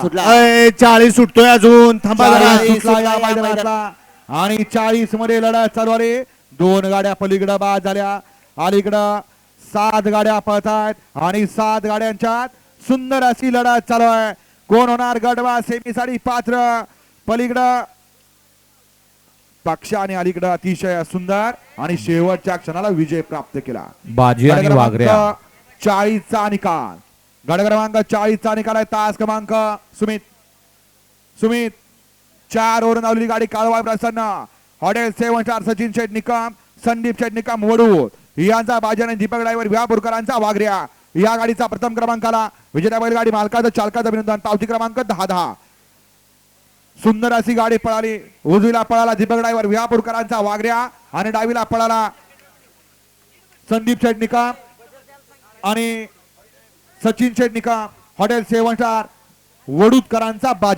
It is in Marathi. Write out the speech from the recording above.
40 सुटतोय अजून थांबा जरा. 40 सुटला या मैदानातला आणि 40 मध्ये लढत चालू आहे. 2 गाड्या पलीकडे बाद झाल्या. अलीकडं 7 गाड्या पळतायत आणि 7 गाड्यांच्यात सुंदर अशी लढत चालू आहे. कोण होणार गडवा सेमीसाठी पात्र. पलीकडं पक्षाने अलीकडं अतिशय सुंदर आणि शेवटच्या क्षणाला विजय प्राप्त केला. बाजी आणि वाघऱ्या 40 चा निकाल. गड क्रमांक 40 चा निकाल आहे. तास क्रमांक सुमित 4 ओव्हर धावलेली गाडी काळवा प्रसन्न. हॉटेल 7 स्टार सचिन शेठ निकम, संदीप शेठ निकम वडू यांचा बाजी आणि दीपक ड्रायव्हर विहापूरकरांचा वाघऱ्या या गाडीचा प्रथम क्रमांकाला विजेत्या बैलगाडी मालकाचं चालकाचं अभिनंदन. पावती क्रमांक 10-10. सुंदर अशी गाडी पळाली. उजवीला पळाला दीपक ड्रायव्हर विहापूरकरांचा वाघऱ्या आणि डावीला पळाला संदीप शेठ निकम आणि सचिन शेठ निकम हॉटेल 7 स्टार वडूदकरांचा बाजी.